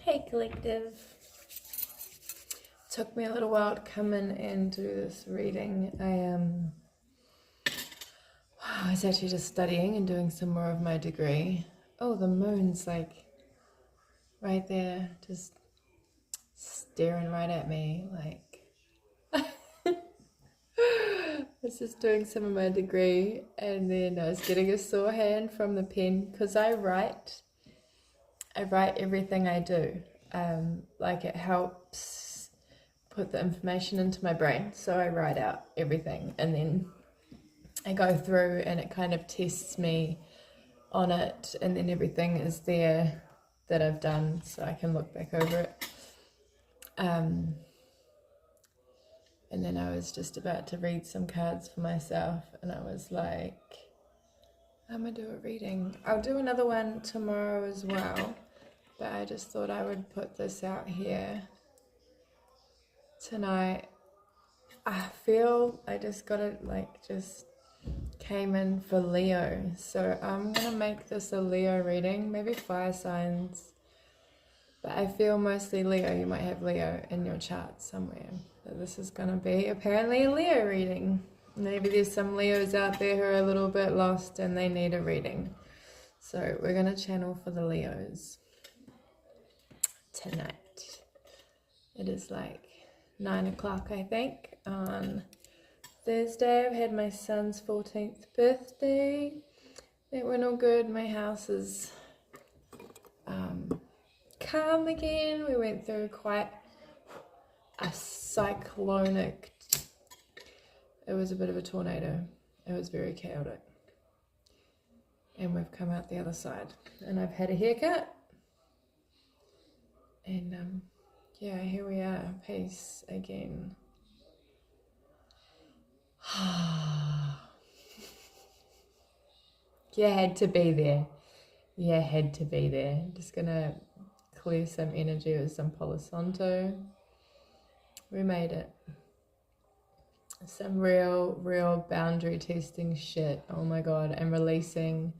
Hey collective. Took me a little while to come in and do this reading. I was actually just studying and doing some more of my degree. Oh, the moon's like right there, just staring right at me, like I was just doing some of my degree, and then I was getting a sore hand from the pen because I write everything I do. Like it helps put the information into my brain, so I write out everything, and then I go through and it kind of tests me on it, and then everything is there that I've done, so I can look back over it. And then I was just about to read some cards for myself, and I was like, I'm gonna do a reading. I'll do another one tomorrow as well, but I just thought I would put this out here tonight. I feel I just got it, like, just came in for Leo, so I'm gonna make this a Leo reading, maybe fire signs, but I feel mostly Leo. You might have Leo in your chart somewhere, but this is gonna be apparently a Leo reading. Maybe there's some Leos out there who are a little bit lost and they need a reading, so we're gonna channel for the Leos tonight. It is like 9 o'clock, I think, on Thursday. I've had my son's 14th birthday. It went all good. My house is calm again. We went through quite a cyclonic, it was a bit of a tornado. It was very chaotic. And we've come out the other side. And I've had a haircut. And yeah, here we are. Peace again. You had to be there. You had to be there. Just gonna clear some energy with some Palo Santo. We made it. Some real boundary testing shit. Oh my god, I'm releasing.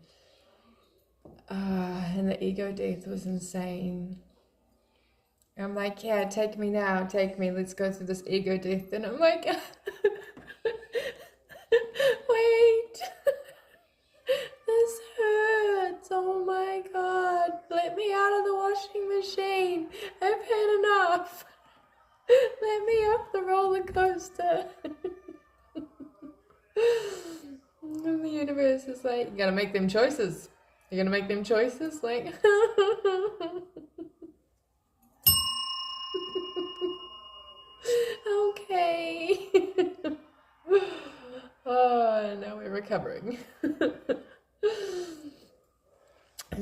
And the ego death was insane. I'm like, yeah, take me now, take me, let's go through this ego death. And I'm like, wait, this hurts, oh my god, let me out of the washing machine, I've had enough, let me off the roller coaster. And the universe is like, you gotta make them choices, you're gonna make them choices, like, okay. Oh, now we're recovering.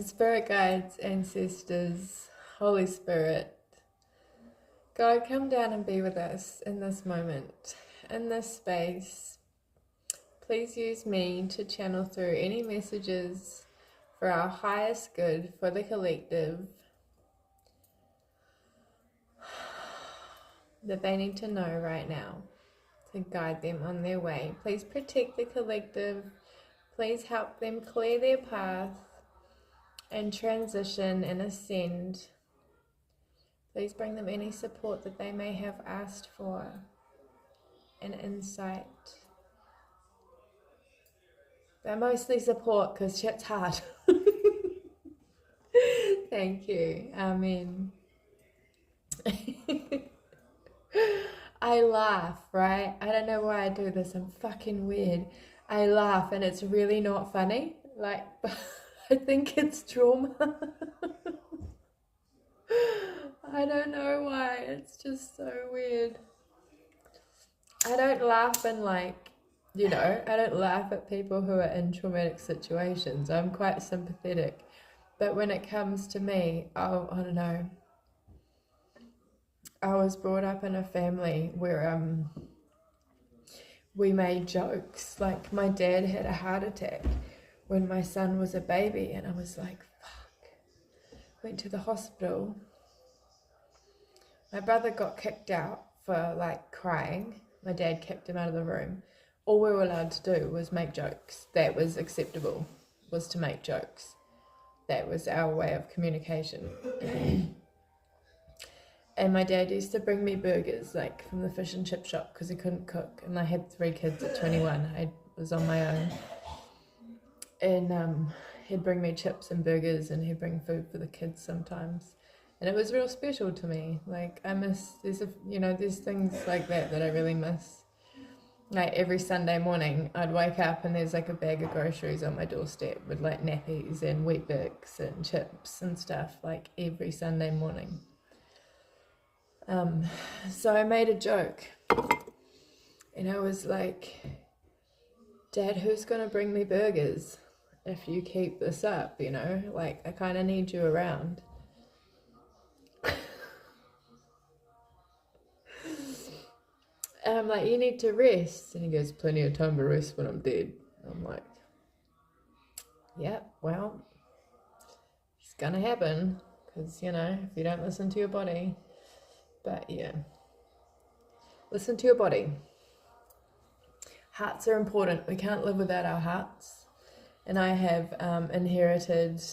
Spirit guides, ancestors, Holy Spirit, God, come down and be with us in this moment, in this space. Please use me to channel through any messages for our highest good, for the collective, that they need to know right now to guide them on their way. Please protect the collective. Please help them clear their path and transition and ascend. Please bring them any support that they may have asked for and insight. But mostly support, because shit's hard. Thank you. Amen. I laugh, right? I don't know why I do this. I'm fucking weird. I laugh and it's really not funny. Like, I think it's trauma. I don't know why. It's just so weird. I don't laugh in, like, you know, I don't laugh at people who are in traumatic situations. I'm quite sympathetic. But when it comes to me, I don't know. I was brought up in a family where we made jokes. Like, my dad had a heart attack when my son was a baby, and I was like, fuck. Went to the hospital. My brother got kicked out for, like, crying. My dad kicked him out of the room. All we were allowed to do was make jokes. That was acceptable, was to make jokes. That was our way of communication. And my dad used to bring me burgers, like from the fish and chip shop, because he couldn't cook. And I had 3 kids at 21. I was on my own. And he'd bring me chips and burgers, and he'd bring food for the kids sometimes. And it was real special to me. Like, I miss, there's things like that I really miss. Like, every Sunday morning, I'd wake up and there's like a bag of groceries on my doorstep with like nappies and Weet-Bix and chips and stuff, like every Sunday morning. So I made a joke, and I was like, Dad, who's gonna bring me burgers if you keep this up, like, I kind of need you around. And I'm like, you need to rest. And he goes, plenty of time to rest when I'm dead. I'm like, yeah, well, it's gonna happen, because if you don't listen to your body. But yeah, listen to your body. Hearts are important. We can't live without our hearts. And I have inherited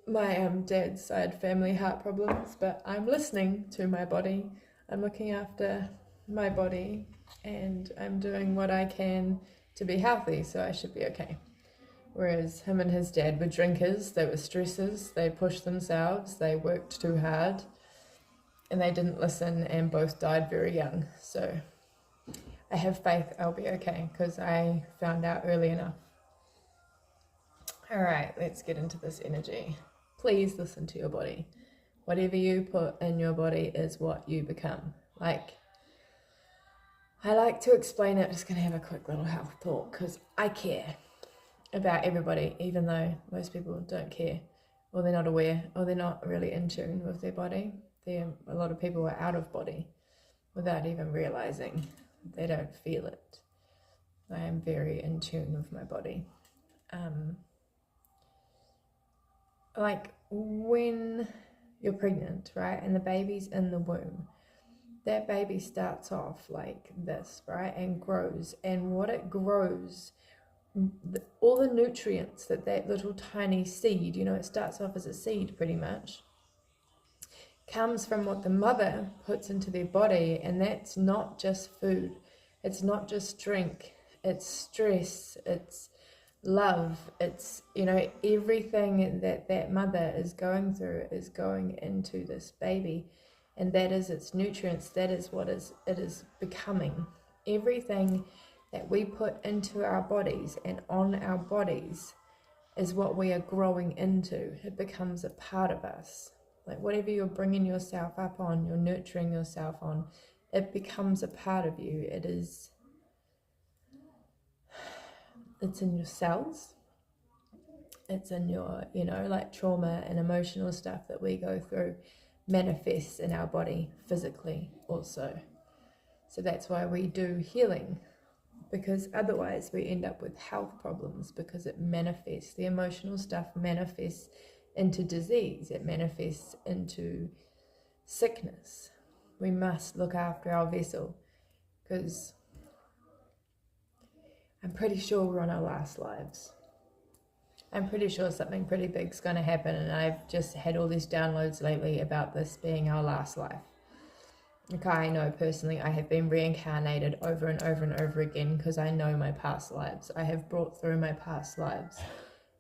my dad's side family heart problems, but I'm listening to my body. I'm looking after my body, and I'm doing what I can to be healthy, so I should be okay. Whereas him and his dad were drinkers, they were stressors, they pushed themselves, they worked too hard, and they didn't listen, and both died very young. So I have faith I'll be okay, because I found out early enough. All right, let's get into this energy. Please listen to your body. Whatever you put in your body is what you become. Like, I like to explain it. Just going to have a quick little health talk, because I care about everybody, even though most people don't care, or they're not aware, or they're not really in tune with their body. A lot of people are out of body without even realizing. They don't feel it. I am very in tune with my body. Like when you're pregnant, right, and the baby's in the womb, that baby starts off like this, right, and grows, and what it grows, all the nutrients that little tiny seed, it starts off as a seed pretty much, comes from what the mother puts into their body. And that's not just food, it's not just drink, it's stress, it's love, it's everything that mother is going through is going into this baby, and that is its nutrients. That is what it is becoming. Everything that we put into our bodies and on our bodies is what we are growing into. It becomes a part of us. Like whatever you're bringing yourself up on, you're nurturing yourself on, it becomes a part of you. It's in your cells. It's in your, like trauma and emotional stuff that we go through manifests in our body physically also. So that's why we do healing, because otherwise we end up with health problems, because it manifests. The emotional stuff manifests into disease. It manifests into sickness. We must look after our vessel, because I'm pretty sure we're on our last lives. I'm pretty sure something pretty big's going to happen, and I've just had all these downloads lately about this being our last life. Like, I know personally I have been reincarnated over and over and over again, because I know my past lives. I have brought through my past lives,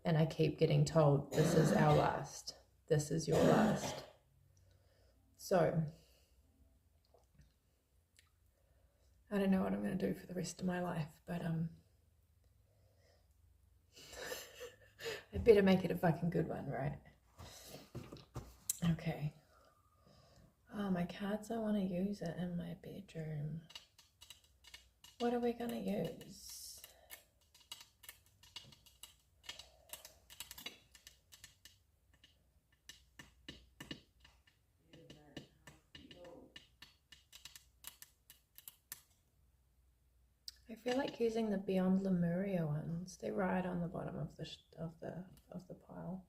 and I keep getting told, this is our last. This is your last. So, I don't know what I'm going to do for the rest of my life, but I better make it a fucking good one, right? Okay. Oh, my cards, I want to use it in my bedroom. What are we going to use? I feel like using the Beyond Lemuria ones. They're right on the bottom of the pile.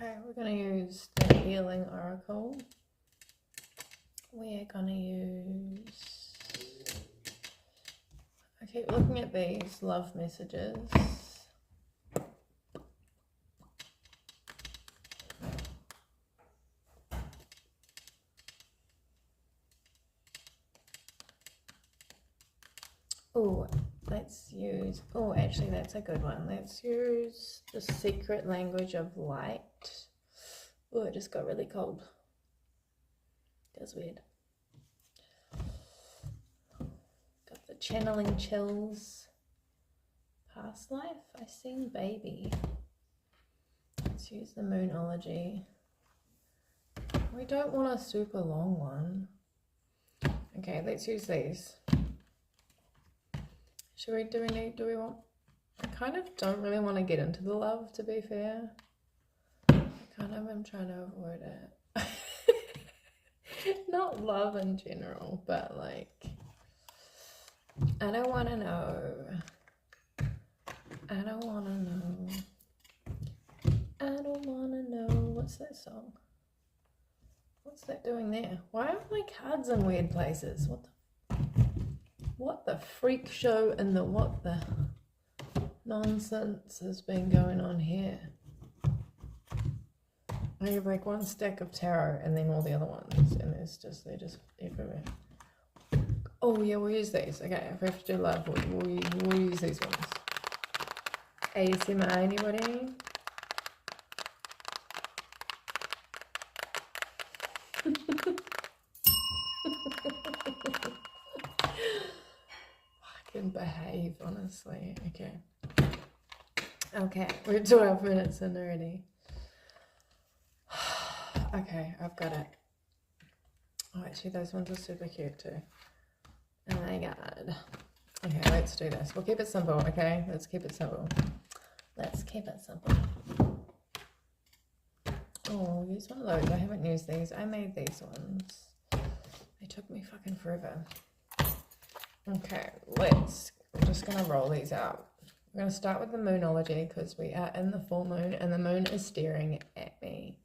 Okay, we're going to use the Healing Oracle. We're going to use... I keep looking at these love messages. Oh, let's use... Oh, actually, that's a good one. Let's use the secret language of light. Oh, it just got really cold. That's weird. Got the channeling chills. Past life, I seen baby. Let's use the moonology. We don't want a super long one. Okay, let's use these. Should we do we want... I kind of don't really want to get into the love, to be fair. I kind of am trying to avoid it. Not love in general, but like, I don't want to know. I don't want to know. I don't want to know. What's that song? What's that doing there? Why are my cards in weird places? What the freak show and the what the nonsense has been going on here? I have like one stack of tarot and then all the other ones, and they're just everywhere. Oh yeah, we'll use these. Okay, if we have to do love, we'll use these ones. ASMR, anybody? I can behave, honestly. Okay, we're 12 minutes in already. Okay, I've got it. Oh, actually, those ones are super cute too. Oh my god. Okay, let's do this. We'll keep it simple, okay? Let's keep it simple. Let's keep it simple. Oh, I'll use one of those. I haven't used these. I made these ones. They took me fucking forever. Okay, we're just going to roll these out. We're going to start with the moonology because we are in the full moon and the moon is staring at me.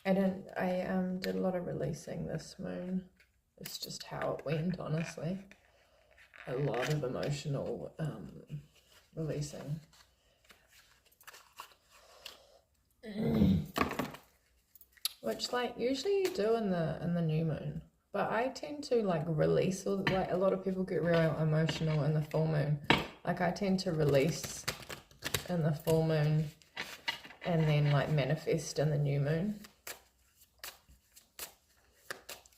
I did a lot of releasing this moon. It's just how it went, honestly. A lot of emotional releasing. Which like usually you do in the new moon. But I tend to like release, or like a lot of people get real emotional in the full moon. Like I tend to release in the full moon and then like manifest in the new moon.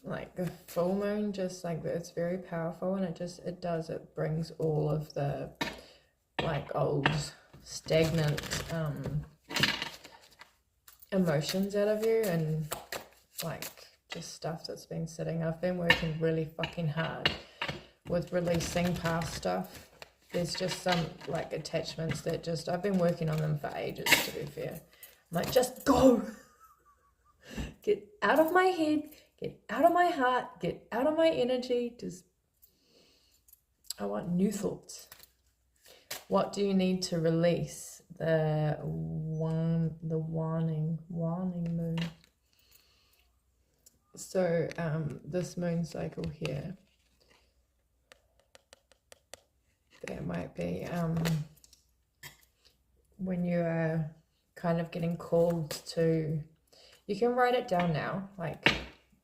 Like the full moon, just like it's very powerful, and it brings all of the like old stagnant emotions out of you, and like just stuff that's been sitting. I've been working really fucking hard with releasing past stuff. There's just some like attachments that I've been working on them for ages, to be fair. I'm like, just go! Get out of my head, get out of my heart, get out of my energy. I want new thoughts. What do you need to release? The waning moon. So this moon cycle here, there might be when you are kind of getting called to, you can write it down now, like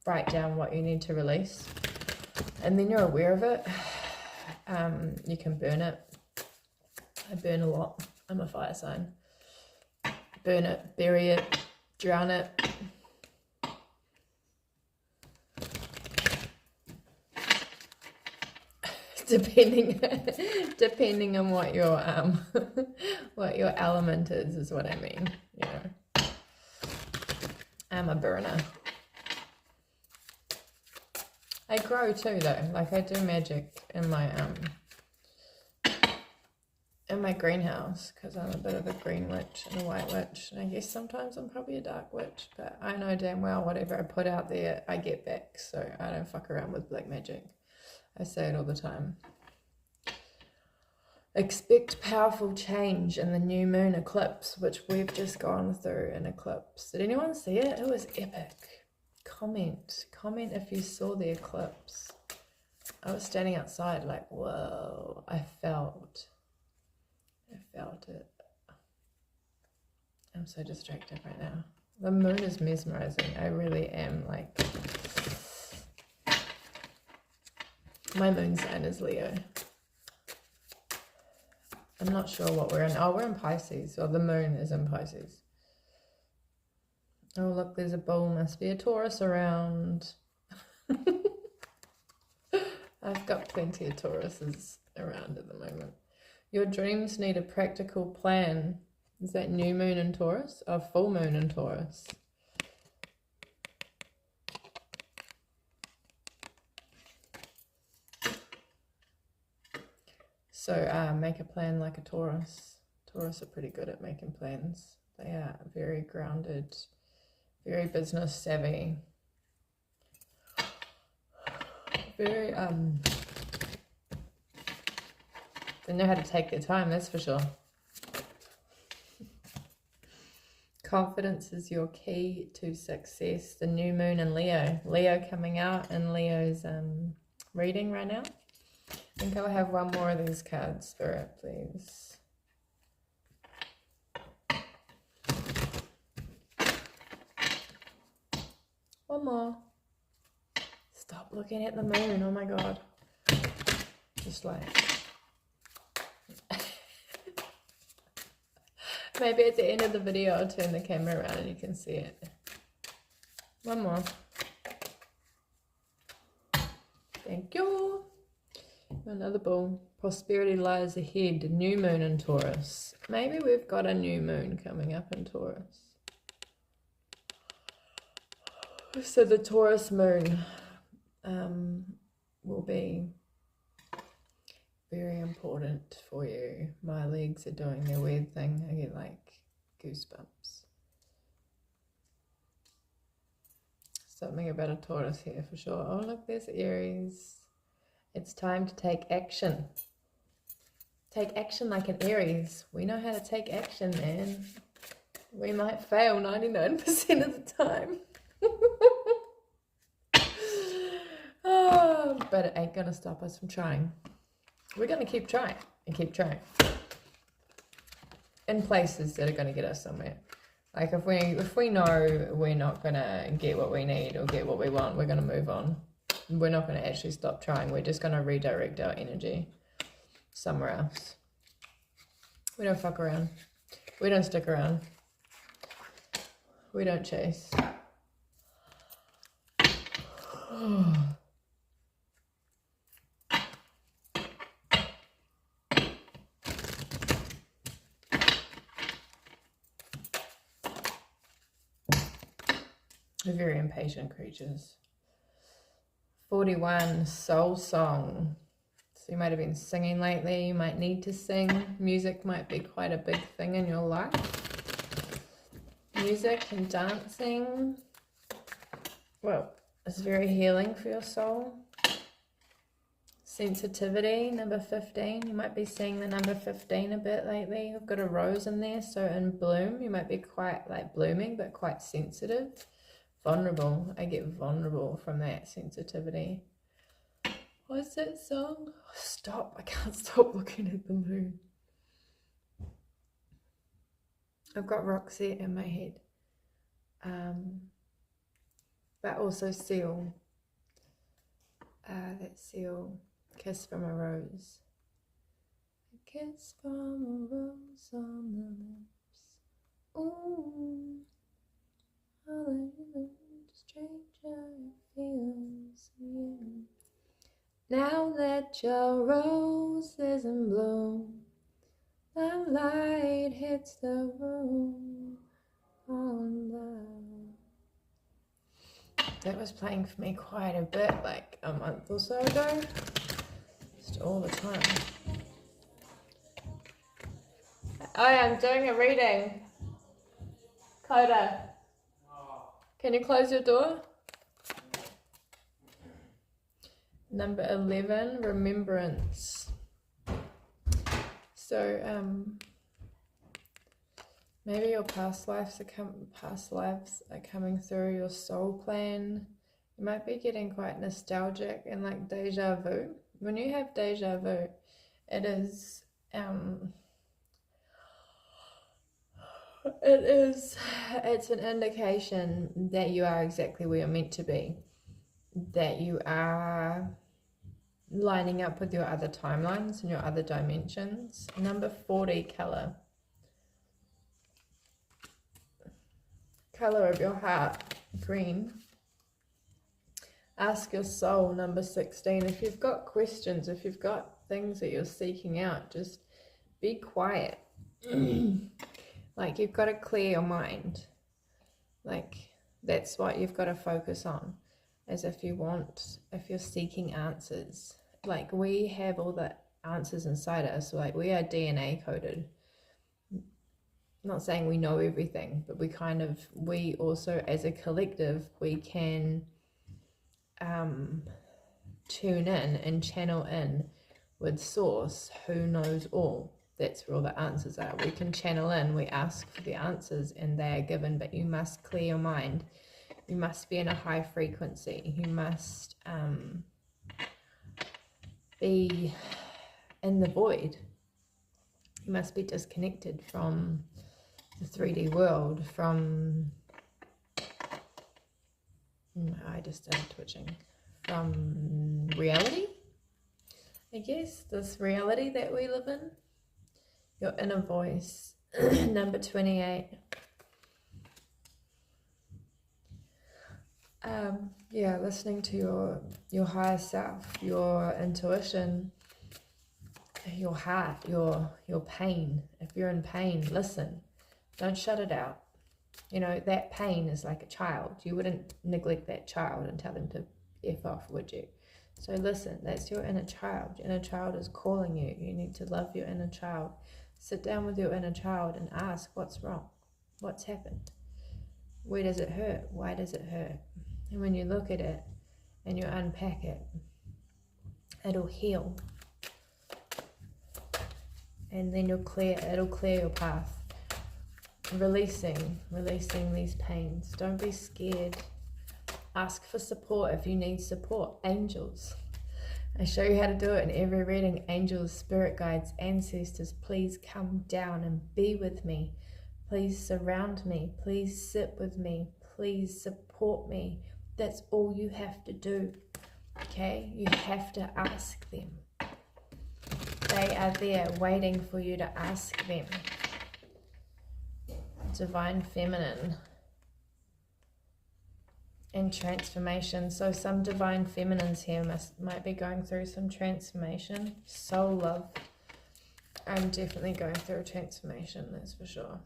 write down what you need to release, and then you're aware of it. You can burn it. I burn a lot. I'm a fire sign. Burn it, bury it, drown it. Depending on what your what your element is what I mean. You know, I'm a burner. I grow too, though. Like I do magic in my greenhouse, because I'm a bit of a green witch and a white witch, and I guess sometimes I'm probably a dark witch, but I know damn well whatever I put out there I get back, so I don't fuck around with black magic. I say it all the time. expect powerful change in the new moon eclipse, which we've just gone through an eclipse. Did anyone see it? It was epic. Comment if you saw the eclipse. I was standing outside like, whoa, I felt it. I'm so distracted right now. The moon is mesmerizing. I really am like, my moon sign is Leo. I'm not sure what we're in. Oh, we're in Pisces. Or the moon is in Pisces. Oh, look, there's a bull. Must be a Taurus around. I've got plenty of Tauruses around at the moment. Your dreams need a practical plan. Is that new moon in Taurus? Or full moon in Taurus? So make a plan like a Taurus. Taurus are pretty good at making plans. They are very grounded, very business savvy. Very, they know how to take their time, that's for sure. Confidence is your key to success. The new moon in Leo. Leo coming out in Leo's reading right now. I think I'll have one more of these cards, Spirit, please. One more. Stop looking at the moon, oh my god. Just like... Maybe at the end of the video I'll turn the camera around and you can see it. One more. Thank you. Another bull. Prosperity lies ahead. New moon in Taurus. Maybe we've got a new moon coming up in Taurus. So the Taurus moon will be very important for you. My legs are doing their weird thing. I get like goosebumps. Something about a Taurus here for sure. Oh look, there's Aries. It's time to take action. Take action like an Aries. We know how to take action, man. We might fail 99% of the time. Oh, but it ain't gonna stop us from trying. We're gonna keep trying and keep trying. In places that are gonna get us somewhere. Like if we know we're not gonna get what we need or get what we want, we're gonna move on. We're not gonna actually stop trying. We're just gonna redirect our energy somewhere else. We don't fuck around. We don't stick around. We don't chase. We're very impatient creatures. 41, soul song. So you might have been singing lately. You might need to sing. Music might be quite a big thing in your life. Music and dancing. Well, it's very healing for your soul. Sensitivity, number 15. You might be seeing the number 15 a bit lately. I've got a rose in there, so in bloom. You might be quite like blooming, but quite sensitive. Vulnerable. I get vulnerable from that sensitivity. What's that song? Stop. I can't stop looking at the moon. I've got Roxette in my head. But also Seal. That Seal. Kiss from a Rose. A kiss from a rose on the lips. Ooh. Hallelujah, stranger, it feels you. Now that your rose is in bloom, the light hits the room on the... That was playing for me quite a bit, like a month or so ago. Just all the time. Oh yeah, I'm doing a reading. Coda. Can you close your door? Number 11, remembrance. So maybe your past lives are coming through, your soul plan. You might be getting quite nostalgic and like deja vu. When you have deja vu, it's an indication that you are exactly where you're meant to be, that you are lining up with your other timelines and your other dimensions. Number 40 color of your heart, green. Ask your soul, number 16. If you've got questions, if you've got things that you're seeking out, just be quiet. Like, you've got to clear your mind. Like, that's what you've got to focus on, as if you're seeking answers. Like, we have all the answers inside us. Like, we are DNA coded. Not saying we know everything, but we also, as a collective, we can tune in and channel in with source, who knows all. That's where all the answers are. We can channel in, we ask for the answers, and they are given, but you must clear your mind. You must be in a high frequency. You must be in the void. You must be disconnected from the 3D world, from... I just started twitching. From reality, I guess, this reality that we live in. Your inner voice, number 28. Yeah, listening to your higher self, your intuition, your heart, your pain. If you're in pain, listen. Don't shut it out. You know, that pain is like a child. You wouldn't neglect that child and tell them to F off, would you? So listen, that's your inner child. Your inner child is calling you. You need to love your inner child. Sit down with your inner child and ask, what's wrong? What's happened? Where does it hurt? Why does it hurt? And when you look at it and you unpack it, it'll heal. And then it'll clear your path. Releasing these pains. Don't be scared. Ask for support if you need support. Angels. I show you how to do it in every reading. Angels, spirit guides, ancestors, please come down and be with me. Please surround me. Please sit with me. Please support me. That's all you have to do. Okay? You have to ask them. They are there waiting for you to ask them. Divine feminine and transformation. So some divine feminines here might be going through some transformation. Soul love. I'm definitely going through a transformation, that's for sure.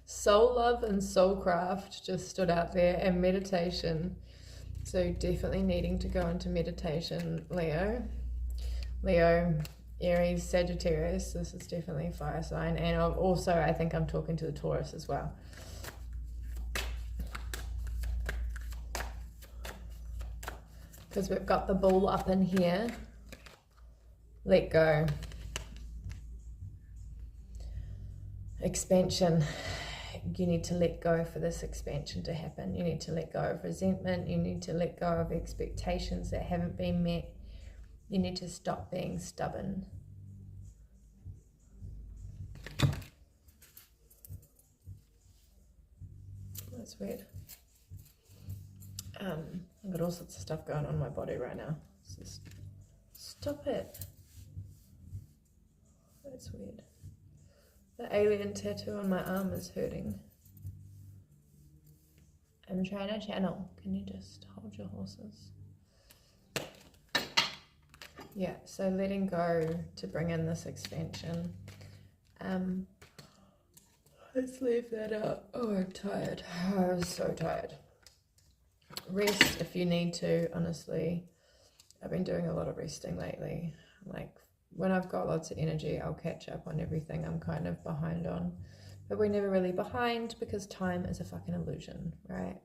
Soul love and soulcraft just stood out there, and meditation. So definitely needing to go into meditation, Leo, Aries, Sagittarius. This is definitely a fire sign. And also, I think I'm talking to the Taurus as well. Because we've got the bull up in here. Let go. Expansion. You need to let go for this expansion to happen. You need to let go of resentment. You need to let go of expectations that haven't been met. You need to stop being stubborn. That's weird. I've got all sorts of stuff going on in my body right now. Just stop it. That's weird. The alien tattoo on my arm is hurting. I'm trying to channel. Can you just hold your horses? Yeah, so letting go to bring in this expansion. Let's leave that out. Oh, I'm tired. Oh, I'm so tired. Rest if you need to, honestly. I've been doing a lot of resting lately. Like, when I've got lots of energy, I'll catch up on everything I'm kind of behind on. But we're never really behind because time is a fucking illusion, right?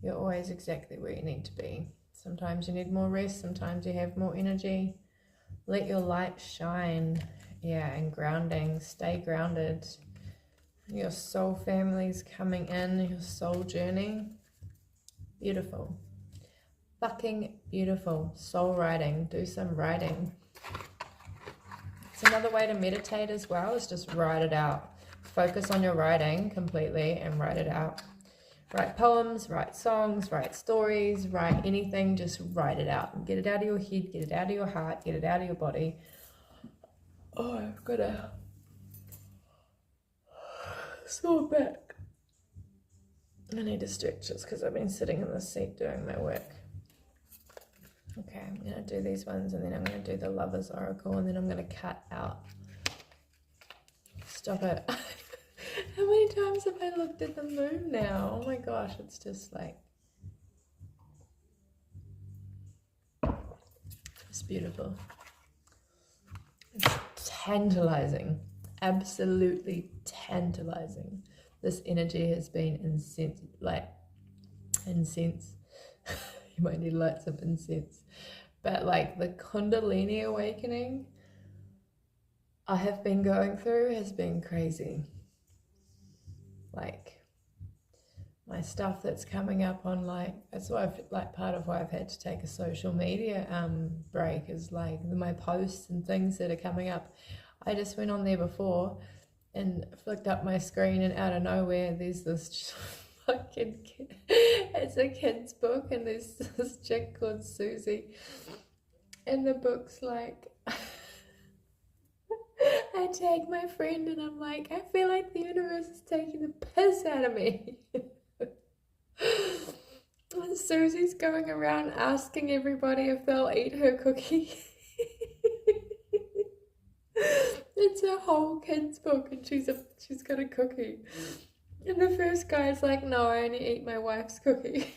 You're always exactly where you need to be. Sometimes you need more rest, sometimes you have more energy. Let your light shine. Yeah, and grounding. Stay grounded. Your soul family's coming in, your soul journey. Beautiful. Fucking beautiful. Soul writing. Do some writing. It's another way to meditate as well, is just write it out. Focus on your writing completely and write it out. Write poems, write songs, write stories, write anything, just write it out. Get it out of your head, get it out of your heart, get it out of your body. Oh, I've got a sore back. I need to stretch this because I've been sitting in the seat doing my work. Okay, I'm going to do these ones and then I'm going to do the Lover's Oracle and then I'm going to cut out. Stop it. How many times have I looked at the moon now? Oh my gosh, it's just like... It's beautiful. It's tantalizing. Absolutely tantalizing. This energy has been incense. You might need lights of incense. But like the Kundalini awakening I have been going through has been crazy. Like my stuff that's coming up on that's why part of why I've had to take a social media break is like my posts and things that are coming up. I just went on there before and flicked up my screen and out of nowhere there's this fucking kid. It's a kid's book and there's this chick called Susie and the book's like I tag my friend and I'm like, I feel like the universe is taking the piss out of me. And Susie's going around asking everybody if they'll eat her cookie. It's a whole kid's book and she's got a cookie. And the first guy's like, no, I only eat my wife's cookie.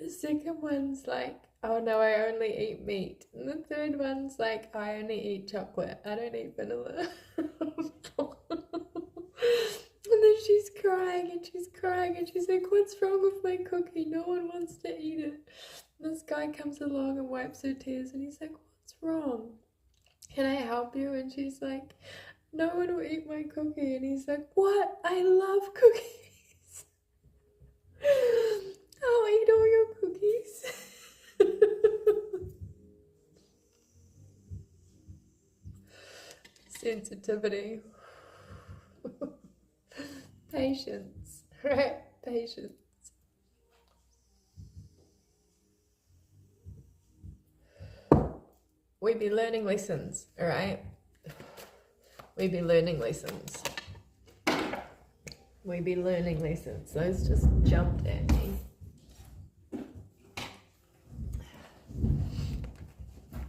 The second one's like, oh no, I only eat meat. And the third one's like, I only eat chocolate. I don't eat vanilla. And then she's crying and she's crying and she's like, what's wrong with my cookie? No one wants to eat it. And this guy comes along and wipes her tears and he's like, what's wrong? Can I help you? And she's like, no one will eat my cookie. And he's like, what? I love cookies. I'll eat all your cookies. Sensitivity. Patience, right? Patience. We be learning lessons, all right? We be learning lessons. We be learning lessons. Those just jumped at me.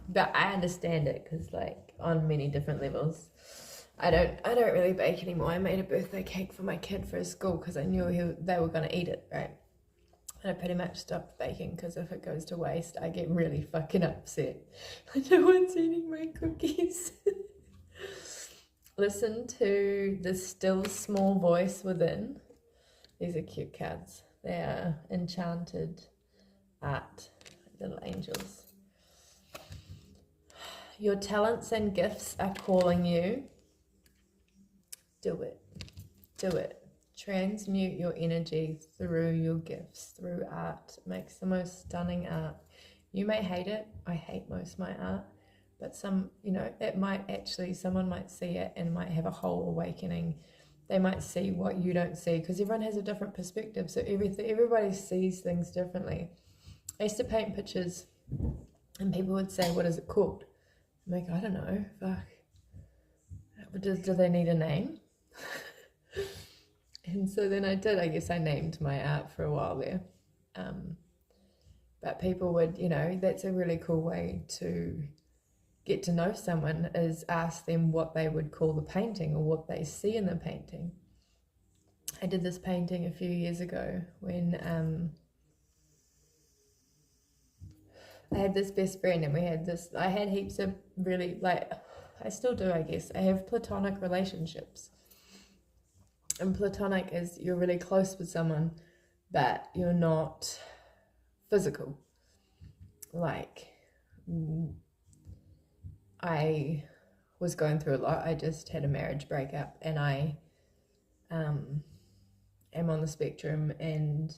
But I understand it because, like, on many different levels. I don't really bake anymore. I made a birthday cake for my kid for his school because I knew they were going to eat it, right? And I pretty much stopped baking because if it goes to waste, I get really fucking upset. No one's eating my cookies. Listen to the still small voice within. These are cute cards. They are enchanted art, little angels. Your talents and gifts are calling you. Do it. Do it. Transmute your energy through your gifts, through art. It makes the most stunning art. You may hate it. I hate most of my art. But it might actually, someone might see it and might have a whole awakening. They might see what you don't see because everyone has a different perspective. So everybody sees things differently. I used to paint pictures and people would say, what is it called? I'm like, I don't know. Fuck. Do they need a name? And so then I guess I named my art for a while there. But people would, that's a really cool way to get to know someone is ask them what they would call the painting or what they see in the painting. I did this painting a few years ago when I had this best friend and I had heaps of really, I still do, I guess. I have platonic relationships. And platonic is you're really close with someone, but you're not physical. Like, I was going through a lot. I just had a marriage breakup, and I am on the spectrum, and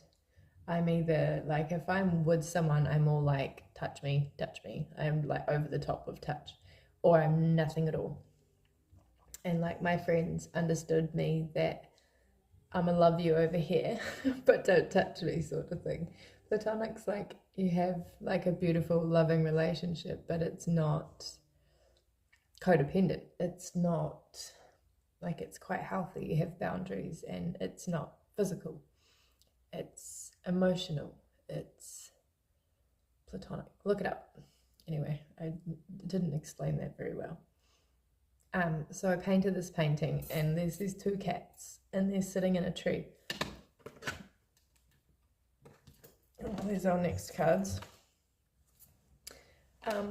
I'm either like, if I'm with someone, I'm all like, touch me. I'm like over the top of touch, or I'm nothing at all. And like, my friends understood me that I'm gonna love you over here, but don't touch me, sort of thing. Platonic's like, you have like a beautiful, loving relationship, but it's not codependent. It's not like, it's quite healthy. You have boundaries, and it's not physical. It's emotional. It's platonic. Look it up. Anyway, I didn't explain that very well. So I painted this painting, and there's these two cats, and they're sitting in a tree. Oh, there's our next cards. Oh,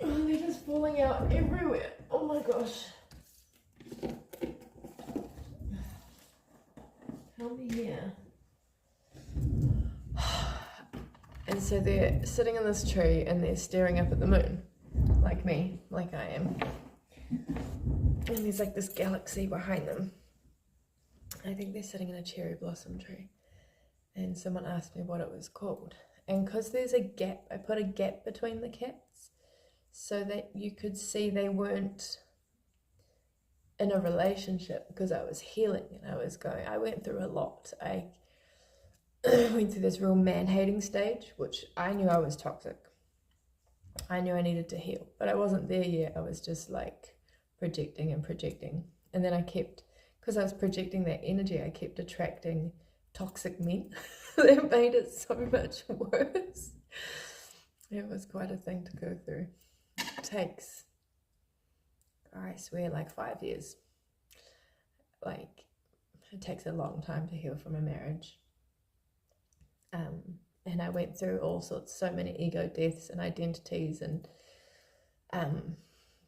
they're just falling out everywhere. Oh my gosh. Help me here. And so they're sitting in this tree, and they're staring up at the moon, like me, like I am. And there's like this galaxy behind them. I think they're sitting in a cherry blossom tree. And someone asked me what it was called. And because there's a gap, I put a gap between the cats so that you could see they weren't in a relationship, because I was healing, and I went through a lot. I went through this real man-hating stage, which I knew I was toxic. I knew I needed to heal, but I wasn't there yet. I was just like projecting. And then because I was projecting that energy, I kept attracting toxic men. That made it so much worse. It was quite a thing to go through. It takes, I swear, like 5 years. Like, it takes a long time to heal from a marriage. And I went through so many ego deaths and identities and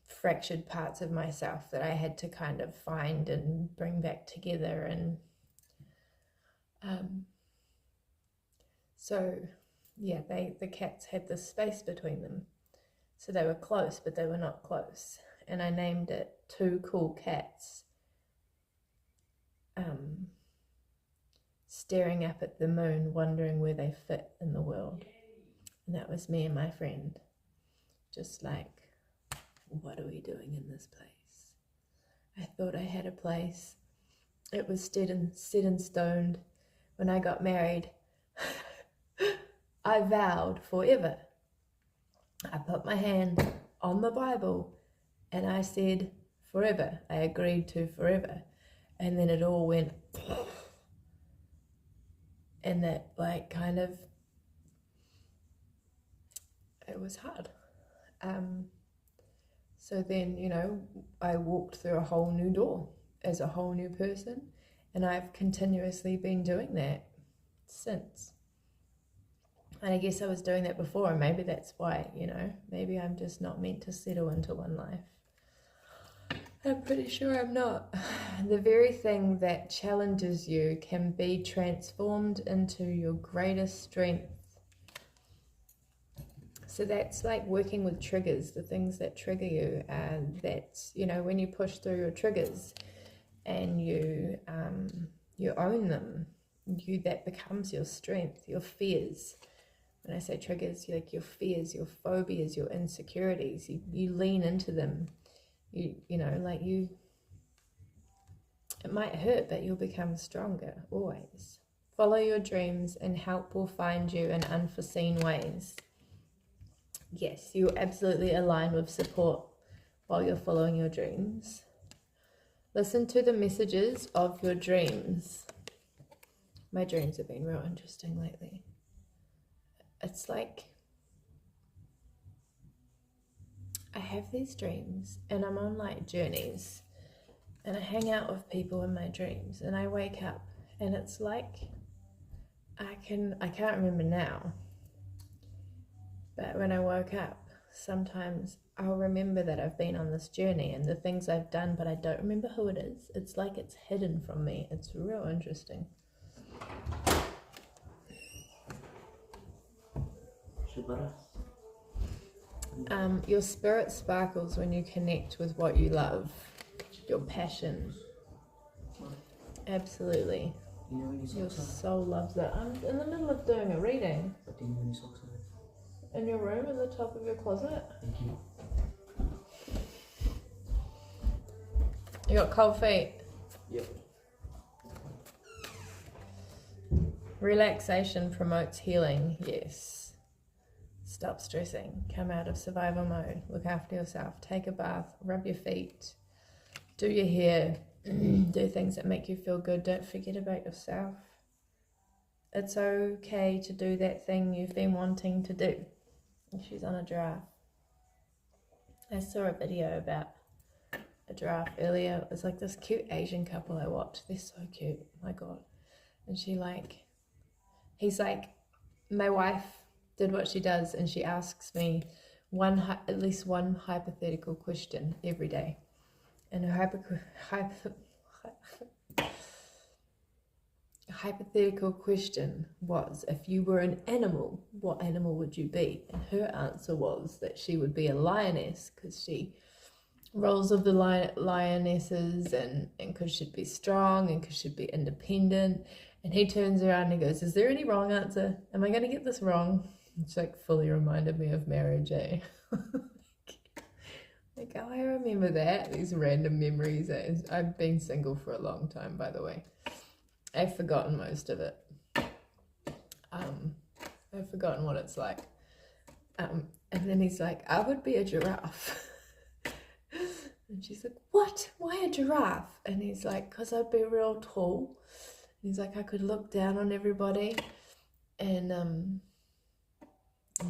fractured parts of myself that I had to kind of find and bring back together. And so yeah, the cats had this space between them, so they were close, but they were not close. And I named it Two Cool Cats, staring up at the moon, wondering where they fit in the world. And that was me and my friend, just like, what are we doing in this place? I thought I had a place. It was set in stone. When I got married, I vowed forever. I put my hand on the Bible and I said forever. I agreed to forever. And then it all went, and that like kind of, it was hard. So then, I walked through a whole new door as a whole new person, and I've continuously been doing that since. And I guess I was doing that before, and maybe that's why, maybe I'm just not meant to settle into one life. I'm pretty sure I'm not. The very thing that challenges you can be transformed into your greatest strength. So that's like working with triggers, the things that trigger you, and that's, when you push through your triggers and you own them, that becomes your strength. Your fears, when I say triggers, like your fears, your phobias, your insecurities, you lean into them. It might hurt, but you'll become stronger always. Follow your dreams and help will find you in unforeseen ways. Yes, you absolutely align with support while you're following your dreams. Listen to the messages of your dreams. My dreams have been real interesting lately. It's like I have these dreams and I'm on like journeys and I hang out with people in my dreams and I wake up and it's like I can't remember now. But when I woke up, sometimes I'll remember that I've been on this journey and the things I've done, but I don't remember who it is. It's like it's hidden from me. It's real interesting. Your spirit sparkles when you connect with what you love, your passion. Absolutely. Your soul loves it. I'm in the middle of doing a reading. In your room, in the top of your closet. Thank you. You got cold feet? Yep. Relaxation promotes healing, yes. Stop stressing. Come out of survival mode. Look after yourself. Take a bath. Rub your feet. Do your hair. Do things that make you feel good. Don't forget about yourself. It's okay to do that thing you've been wanting to do. She's on a giraffe. I saw a video about a giraffe earlier. It was like this cute Asian couple I watched. They're so cute. My God. And he's like, my wife did what she does, and she asks me at least one hypothetical question every day. And her hypothetical question was, if you were an animal, what animal would you be? And her answer was that she would be a lioness, because she roles of the lionesses, and because she'd be strong and because she'd be independent. And he turns around and goes, is there any wrong answer? Am I going to get this wrong? It's like fully reminded me of marriage, eh? Like, oh, I remember that. These random memories. I've been single for a long time, by the way. I've forgotten most of it. I've forgotten what it's like. And then he's like, I would be a giraffe. And she's like, what? Why a giraffe? And he's like, because I'd be real tall. And he's like, I could look down on everybody. And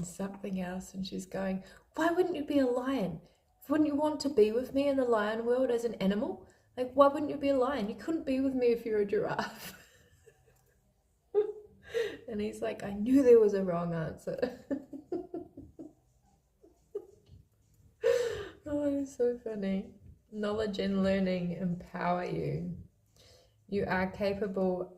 something else. And she's going, why wouldn't you be a lion? Wouldn't you want to be with me in the lion world as an animal? Like, why wouldn't you be a lion? You couldn't be with me if you're a giraffe. And he's like, I knew there was a wrong answer. Oh, it's so funny. Knowledge and learning empower you. You are capable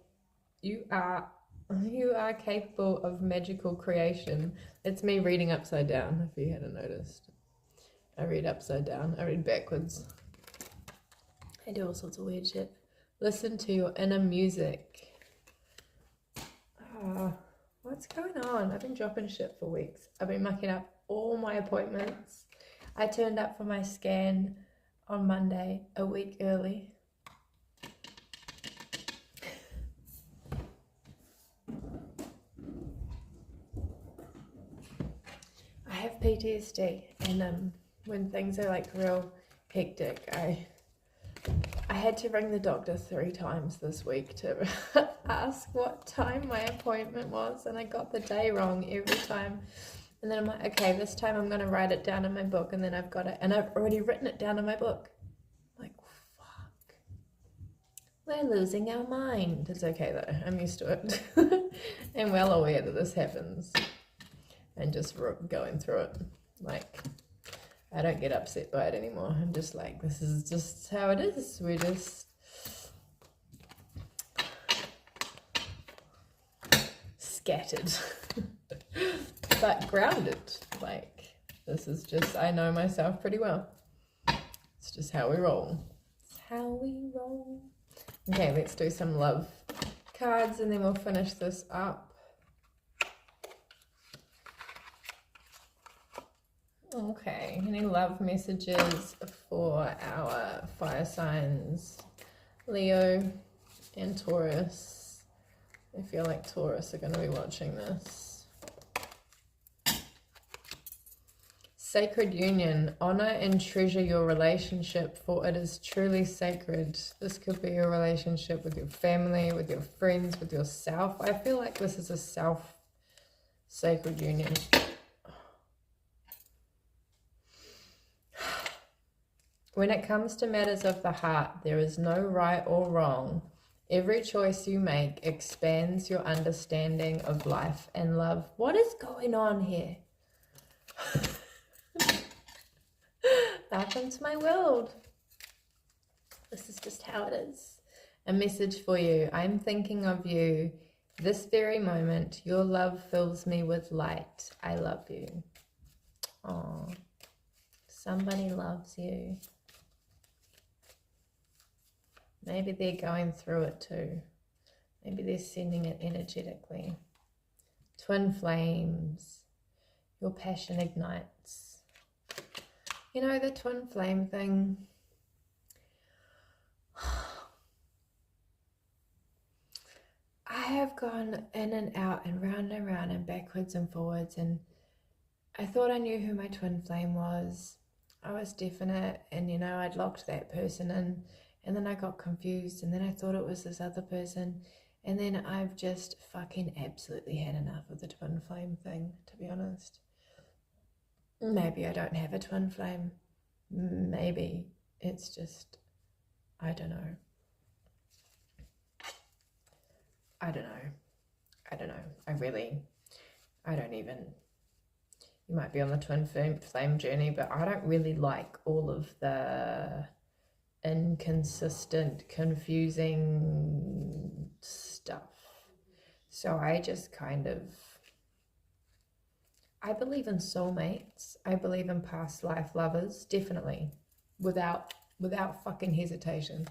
of magical creation. It's me reading upside down, if you hadn't noticed. I read upside down. I read backwards. I do all sorts of weird shit. Listen to your inner music. What's going on? I've been dropping shit for weeks. I've been mucking up all my appointments. I turned up for my scan on Monday, a week early. I have PTSD, and when things are like real hectic, I had to ring the doctor 3 times this week to ask what time my appointment was, and I got the day wrong every time. And then I'm like, okay, this time I'm going to write it down in my book, and then I've got it, and I've already written it down in my book. I'm like, fuck. We're losing our mind. It's okay though, I'm used to it. I'm well aware that this happens, and just going through it. Like, I don't get upset by it anymore. I'm just like, this is just how it is. We're just scattered, but grounded. Like, this is just, I know myself pretty well. It's just how we roll. It's how we roll. Okay, let's do some love cards, and then we'll finish this up. Okay, any love messages for our fire signs, Leo and Taurus? I feel like Taurus are going to be watching this. Sacred union. Honor and treasure your relationship, for it is truly sacred. This could be a relationship with your family, with your friends, with yourself. I feel like this is a self-sacred union. When it comes to matters of the heart, there is no right or wrong. Every choice you make expands your understanding of life and love. What is going on here? Welcome to my world. This is just how it is. A message for you. I'm thinking of you this very moment. Your love fills me with light. I love you. Oh, somebody loves you. Maybe they're going through it too. Maybe they're sending it energetically. Twin flames. Your passion ignites. You know, the twin flame thing. I have gone in and out and round and backwards and forwards, and I thought I knew who my twin flame was. I was definite, and you know, I'd locked that person in, and then I got confused, and then I thought it was this other person, and then I've just fucking absolutely had enough of the twin flame thing, to be honest. Maybe I don't have a twin flame. Maybe it's just, I don't know. I don't know. I don't even, you might be on the twin flame journey, but I don't really like all of the inconsistent, confusing stuff. So I just kind of, I believe in soulmates. I believe in past life lovers, definitely, without fucking hesitation.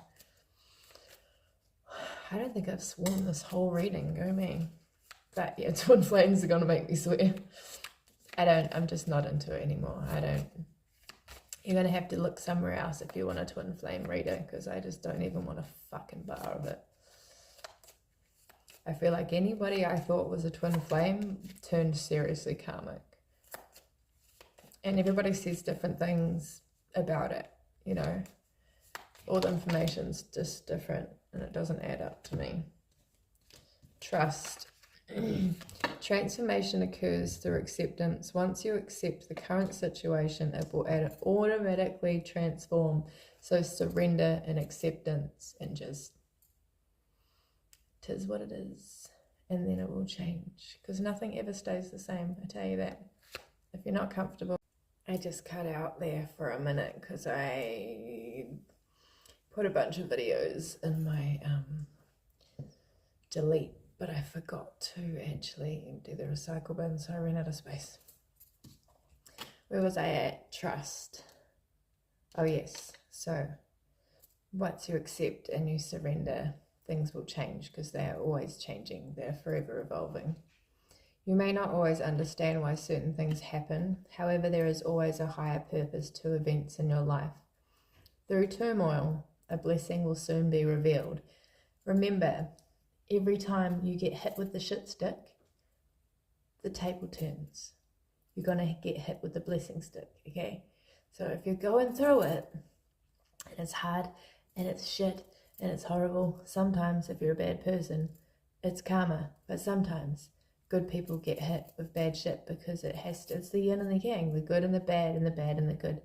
I don't think I've sworn this whole reading, go me. But yeah, twin flames are gonna make me swear. I'm just not into it anymore. You're gonna have to look somewhere else if you want a twin flame reader, because I just don't even want a fucking bar of it. I feel like anybody I thought was a twin flame turned seriously karmic. And everybody says different things about it, you know. All the information's just different, and it doesn't add up to me. Trust. Transformation occurs through acceptance. Once you accept the current situation, it will automatically transform. So surrender and acceptance, and just, 'tis what it is, and then it will change, because nothing ever stays the same, I tell you that. If you're not comfortable, I just cut out there for a minute because I put a bunch of videos in my delete, but I forgot to actually empty the recycle bin, so I ran out of space. Where was I at? Trust. Oh yes, so once you accept and you surrender, things will change, because they are always changing. They're forever evolving. You may not always understand why certain things happen. However, there is always a higher purpose to events in your life. Through turmoil, a blessing will soon be revealed. Remember, every time you get hit with the shit stick, the table turns. You're going to get hit with the blessing stick, okay? So if you're going through it, and it's hard, and it's shit, and it's horrible, sometimes if you're a bad person, it's karma. But sometimes good people get hit with bad shit, because it's the yin and the yang, the good and the bad, and the bad and the good.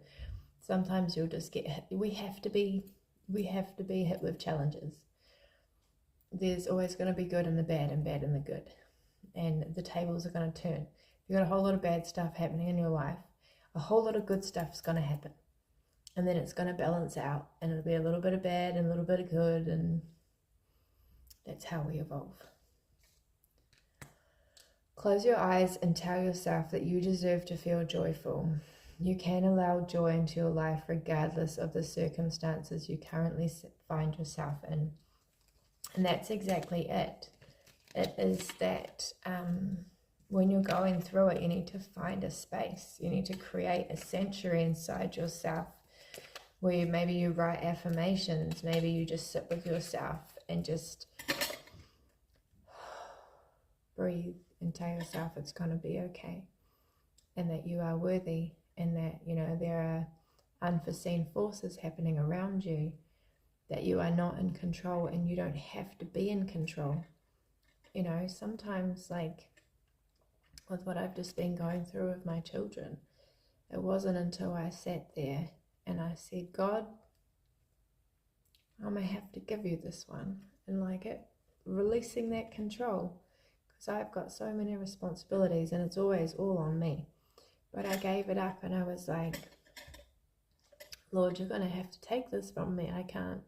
Sometimes you'll just get hit. We have to be hit with challenges. There's always going to be good in the bad and bad in the good, and the tables are going to turn. If you've got a whole lot of bad stuff happening in your life, a whole lot of good stuff is going to happen, and then it's going to balance out, and it'll be a little bit of bad and a little bit of good, and that's how we evolve. Close your eyes and tell yourself that you deserve to feel joyful. You can allow joy into your life regardless of the circumstances you currently find yourself in. And that's exactly it. It is that when you're going through it, you need to find a space. You need to create a sanctuary inside yourself where maybe you write affirmations. Maybe you just sit with yourself and just breathe and tell yourself it's going to be okay, and that you are worthy, and that, you know, there are unforeseen forces happening around you, that you are not in control, and you don't have to be in control. You know, sometimes, like with what I've just been going through with my children, it wasn't until I sat there and I said, God, I'm going to have to give you this one, and like it, releasing that control, because I've got so many responsibilities and it's always all on me. But I gave it up, and I was like, Lord, you're going to have to take this from me. I can't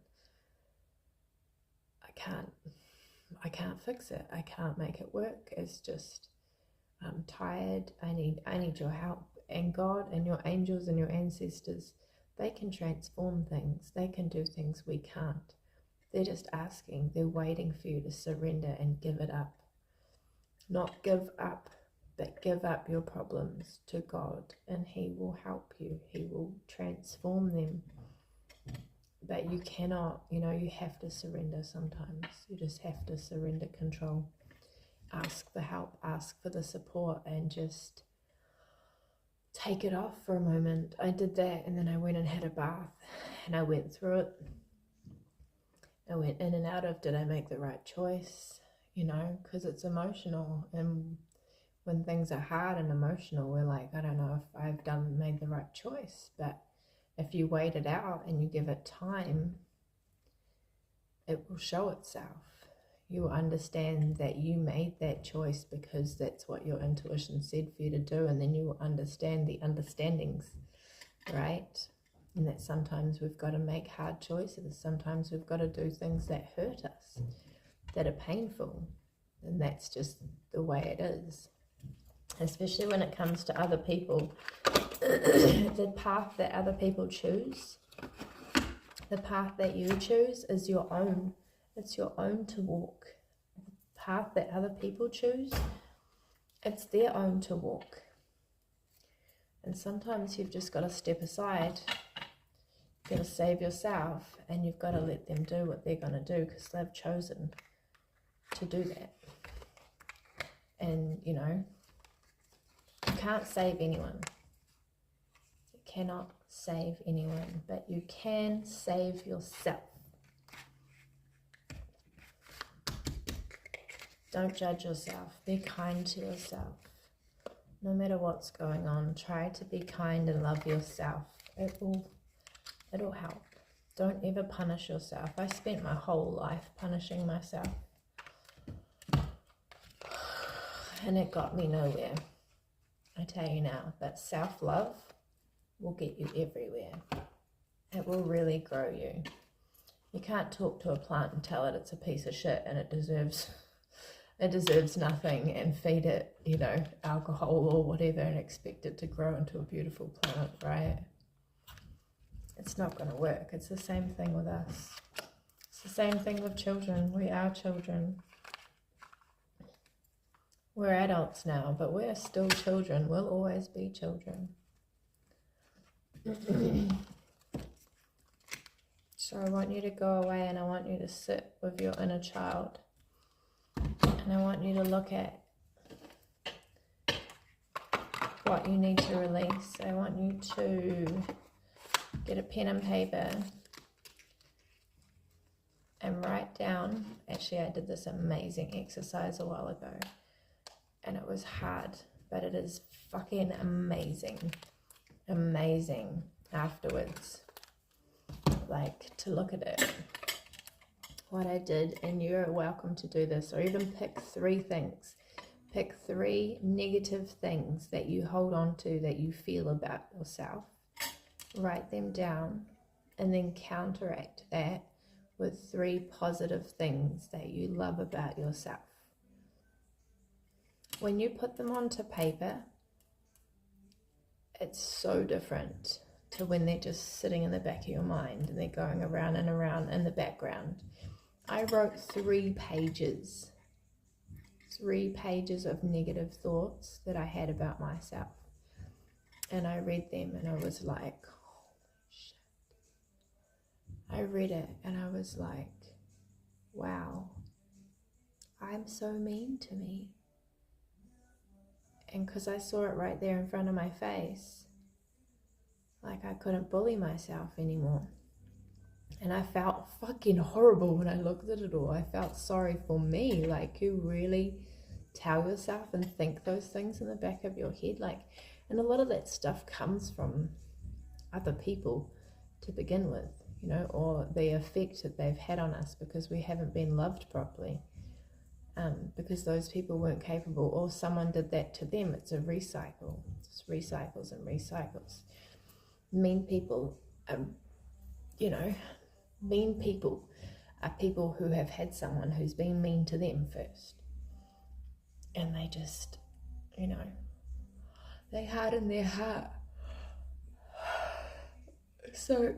I can't fix it. I can't make it work. It's just, I'm tired. I need your help. And God and your angels and your ancestors, they can transform things. They can do things we can't. They're just asking. They're waiting for you to surrender and give it up. Not give up, but give up your problems to God, and He will help you. He will transform them. But you cannot, you have to surrender sometimes. You just have to surrender control. Ask for help, ask for the support, and just take it off for a moment. I did that, and then I went and had a bath, and I went through it. I went in and out of, did I make the right choice? Because it's emotional, and when things are hard and emotional, we're like, I don't know if I've made the right choice. But if you wait it out and you give it time, it will show itself. You will understand that you made that choice because that's what your intuition said for you to do, and then you will understand the understandings, right? And that sometimes we've got to make hard choices. Sometimes we've got to do things that hurt us, that are painful, and that's just the way it is. Especially when it comes to other people. The path that other people choose, the path that you choose is your own. It's your own to walk. The path that other people choose, it's their own to walk. And sometimes you've just got to step aside. You've got to save yourself, and you've got to let them do what they're going to do because they've chosen to do that. And, you can't save anyone. You cannot save anyone, but you can save yourself. Don't judge yourself. Be kind to yourself. No matter what's going on, try to be kind and love yourself. It'll help. Don't ever punish yourself. I spent my whole life punishing myself, and it got me nowhere. I tell you now, that self-love will get you everywhere. It will really grow you. You can't talk to a plant and tell it it's a piece of shit and it deserves nothing, and feed it, alcohol or whatever, and expect it to grow into a beautiful plant, right? It's not going to work. It's the same thing with us. It's the same thing with children. We are children. We're adults now, but we're still children. We'll always be children. So I want you to go away, and I want you to sit with your inner child. And I want you to look at what you need to release. I want you to get a pen and paper and write down. Actually, I did this amazing exercise a while ago, and it was hard, but it is fucking amazing afterwards, like, to look at it, what I did. And you're welcome to do this, or even pick 3 things. Pick 3 negative things that you hold on to, that you feel about yourself. Write them down, and then counteract that with 3 positive things that you love about yourself. When you put them onto paper, it's so different to when they're just sitting in the back of your mind and they're going around and around in the background. I wrote 3 pages of negative thoughts that I had about myself. And I read them, and I was like, holy shit. I read it, and I was like, wow, I'm so mean to me. And because I saw it right there in front of my face, like, I couldn't bully myself anymore. And I felt fucking horrible when I looked at it all. I felt sorry for me. Like, you really tell yourself and think those things in the back of your head. Like, and a lot of that stuff comes from other people to begin with, or the effect that they've had on us because we haven't been loved properly. Because those people weren't capable, or someone did that to them. It's a recycle. It's recycles and recycles. Mean people, are people who have had someone who's been mean to them first. And they just, you know, they harden their heart. So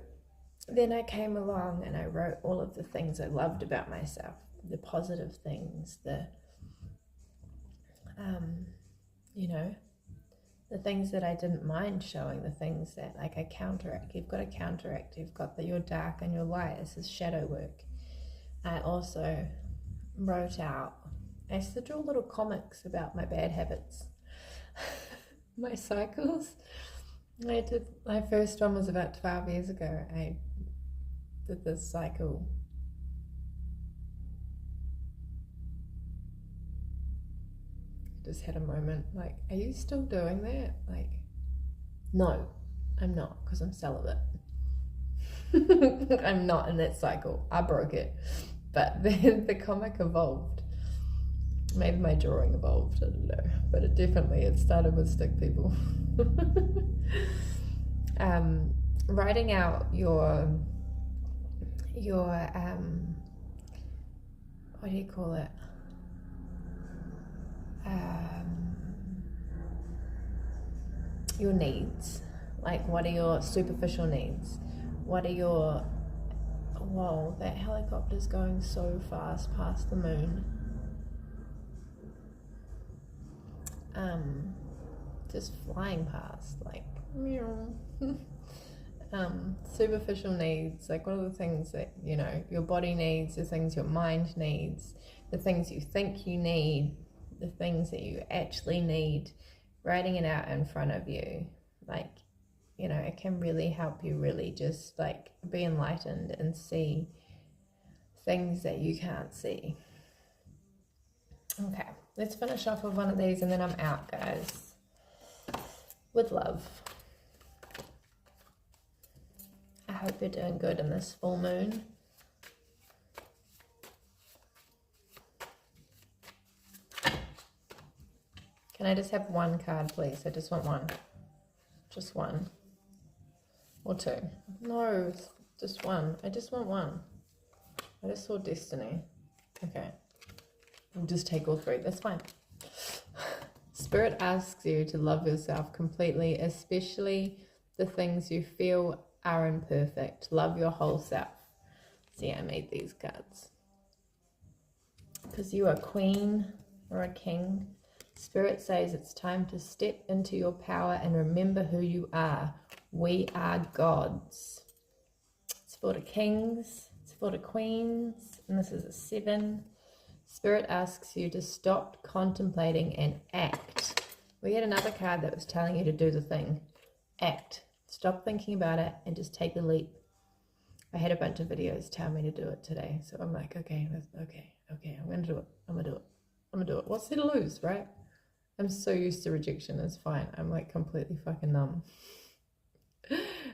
then I came along and I wrote all of the things I loved about myself, the positive things, the, you know, the things that I didn't mind showing, the things that like I counteract. You've got to counteract. You've got your dark and your light. This is shadow work. I also wrote out, I used to draw little comics about my bad habits, my cycles. My first one was about 12 years ago. I did this cycle. Just had a moment like, are you still doing that? Like, no, I'm not, because I'm celibate. I'm not in that cycle. I broke it. But then the comic evolved. Maybe my drawing evolved, I don't know. But it started with stick people. Writing out your what do you call it? Your needs. Like, what are your superficial needs? What are your, whoa, that helicopter's going so fast past the moon. Just flying past, like, meow. Superficial needs, like what are the things that, you know, your body needs, the things your mind needs, the things you think you need, the things that you actually need, writing it out in front of you, like, you know, it can really help you really just like be enlightened and see things that you can't see. Okay, let's finish off with one of these and then I'm out, guys. With love. I hope you're doing good in this full moon. Can I just have one card, please? I just want one. Just one. Or two. No, just one. I just want one. I just saw destiny. Okay. I'll just take all three. That's fine. Spirit asks you to love yourself completely, especially the things you feel are imperfect. Love your whole self. See, I made these cards. Because you are queen or a king. Spirit says it's time to step into your power and remember who you are. We are gods. It's for the kings. It's for the queens. And this is a 7. Spirit asks you to stop contemplating and act. We had another card that was telling you to do the thing. Act. Stop thinking about it and just take the leap. I had a bunch of videos tell me to do it today. So I'm like, okay, I'm going to do it. I'm going to do it. What's there to lose, right? I'm so used to rejection. It's fine. I'm like completely fucking numb.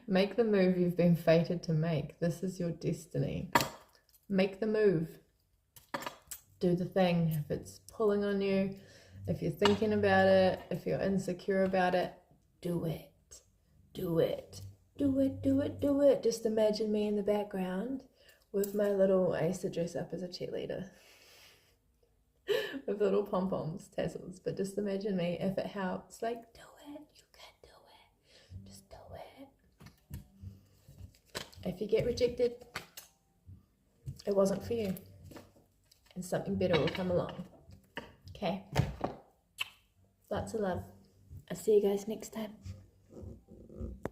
Make the move you've been fated to make. This is your destiny. Make the move. Do the thing. If it's pulling on you, if you're thinking about it, if you're insecure about it, do it. Do it. Do it, do it, do it. Just imagine me in the background with my little, I used to dress up as a cheerleader with little pom-poms, tassels, but just imagine me, if it helps, like, do it, you can do it, just do it. If you get rejected, it wasn't for you, and something better will come along. Okay, lots of love. I'll see you guys next time.